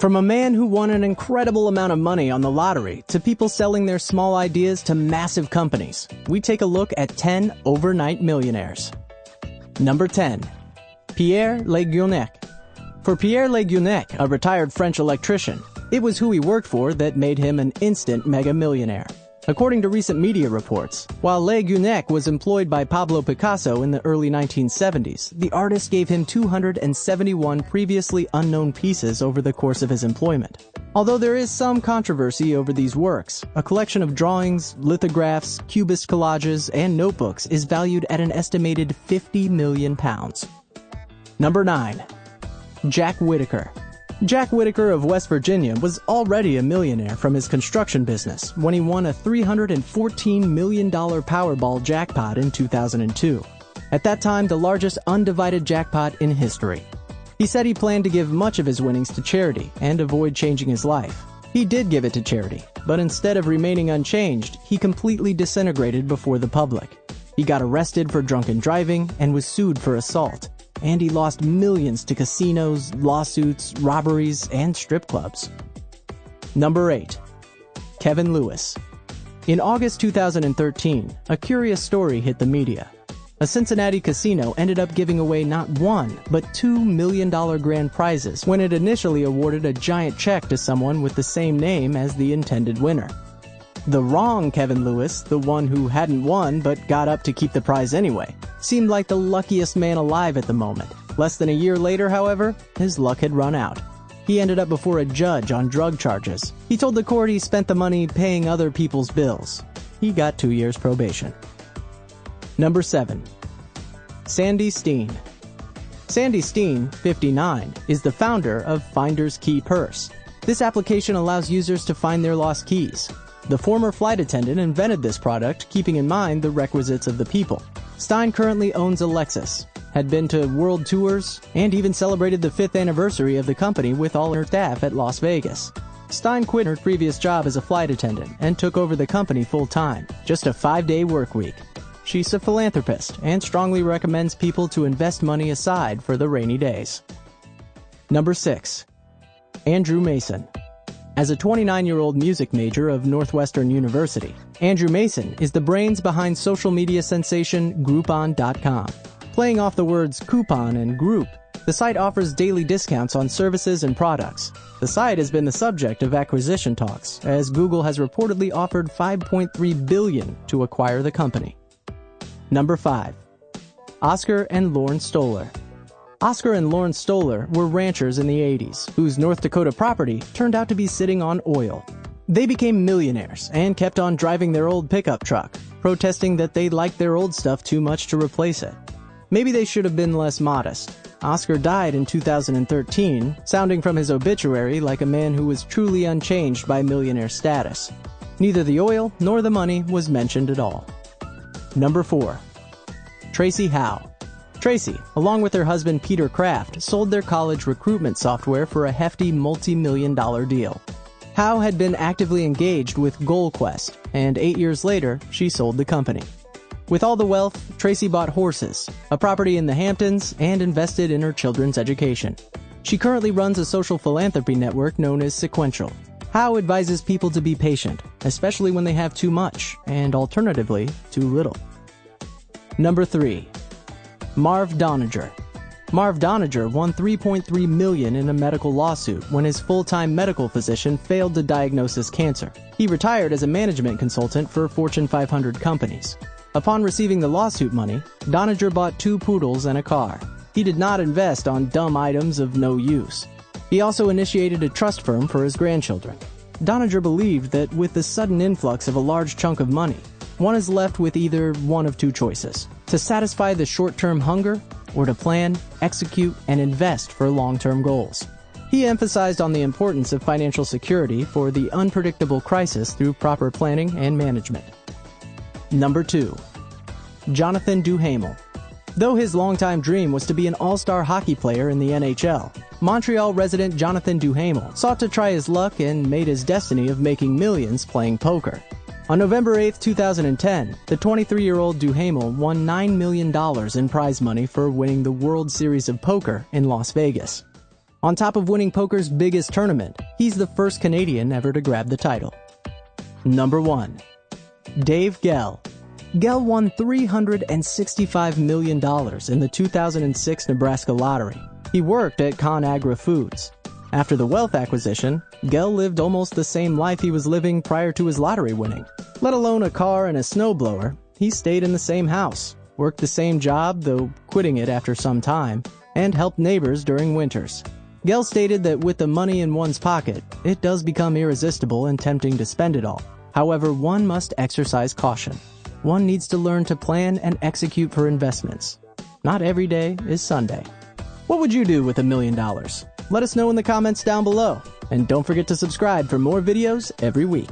From a man who won an incredible amount of money on the lottery to people selling their small ideas to massive companies, we take a look at 10 overnight millionaires. Number 10. Pierre Leguenec. For Pierre Leguenec, a retired French electrician, it was who he worked for that made him an instant mega millionaire. According to recent media reports, while Leguenec was employed by Pablo Picasso in the early 1970s, the artist gave him 271 previously unknown pieces over the course of his employment. Although there is some controversy over these works, a collection of drawings, lithographs, cubist collages, and notebooks is valued at an estimated £50 million. Number 9. Jack Whitaker. Jack Whitaker of West Virginia was already a millionaire from his construction business when he won a $314 million Powerball jackpot in 2002. At that time, the largest undivided jackpot in history. He said he planned to give much of his winnings to charity and avoid changing his life. He did give it to charity, but instead of remaining unchanged, he completely disintegrated before the public. He got arrested for drunken driving and was sued for assault. And he lost millions to casinos, lawsuits, robberies, and strip clubs. Number 8. Kevin Lewis. In August 2013, a curious story hit the media. A Cincinnati casino ended up giving away not one, but $2 million grand prizes when it initially awarded a giant check to someone with the same name as the intended winner. The wrong Kevin Lewis, the one who hadn't won but got up to keep the prize anyway, seemed like the luckiest man alive at the moment. Less than a year later, however, his luck had run out. He ended up before a judge on drug charges. He told the court he spent the money paying other people's bills. He got 2 years probation. Number 7. Sandy Steen. Sandy Steen, 59, is the founder of Finder's Key Purse. This application allows users to find their lost keys. The former flight attendant invented this product, keeping in mind the requisites of the people. Stein currently owns a Lexus, had been to world tours, and even celebrated the 5th anniversary of the company with all her staff at Las Vegas. Stein quit her previous job as a flight attendant and took over the company full-time, just a 5-day work week. She's a philanthropist and strongly recommends people to invest money aside for the rainy days. Number 6. Andrew Mason. As a 29-year-old music major of Northwestern University, Andrew Mason is the brains behind social media sensation Groupon.com. Playing off the words coupon and group, the site offers daily discounts on services and products. The site has been the subject of acquisition talks, as Google has reportedly offered $5.3 billion to acquire the company. Number 5. Oscar and Lawrence Stoller. Oscar and Lawrence Stoller were ranchers in the 80s, whose North Dakota property turned out to be sitting on oil. They became millionaires and kept on driving their old pickup truck, protesting that they liked their old stuff too much to replace it. Maybe they should have been less modest. Oscar died in 2013, sounding from his obituary like a man who was truly unchanged by millionaire status. Neither the oil nor the money was mentioned at all. Number 4. Tracy Howe. Tracy, along with her husband Peter Kraft, sold their college recruitment software for a hefty multi-million-dollar deal. Howe had been actively engaged with GoalQuest, and 8 years later, she sold the company. With all the wealth, Tracy bought horses, a property in the Hamptons, and invested in her children's education. She currently runs a social philanthropy network known as Sequential. Howe advises people to be patient, especially when they have too much, and alternatively, too little. Number 3. Marv Doniger. Marv Doniger won $3.3 million in a medical lawsuit when his full-time medical physician failed to diagnose his cancer. He retired as a management consultant for Fortune 500 companies. Upon receiving the lawsuit money, Doniger bought 2 poodles and a car. He did not invest on dumb items of no use. He also initiated a trust firm for his grandchildren. Doniger believed that with the sudden influx of a large chunk of money, one is left with either one of 2 choices: to satisfy the short-term hunger, or to plan, execute, and invest for long-term goals. He emphasized on the importance of financial security for the unpredictable crisis through proper planning and management. Number 2. Jonathan Duhamel. Though his longtime dream was to be an all-star hockey player in the NHL, Montreal resident Jonathan Duhamel sought to try his luck and made his destiny of making millions playing poker. On November 8, 2010, the 23-year-old Duhamel won $9 million in prize money for winning the World Series of Poker in Las Vegas. On top of winning poker's biggest tournament, he's the first Canadian ever to grab the title. Number 1. Dave Gell. Gell won $365 million in the 2006 Nebraska lottery. He worked at ConAgra Foods. After the wealth acquisition, Gell lived almost the same life he was living prior to his lottery winning. Let alone a car and a snowblower, he stayed in the same house, worked the same job, though quitting it after some time, and helped neighbors during winters. Gell stated that with the money in one's pocket, it does become irresistible and tempting to spend it all. However, one must exercise caution. One needs to learn to plan and execute for investments. Not every day is Sunday. What would you do with $1 million? Let us know in the comments down below. And don't forget to subscribe for more videos every week.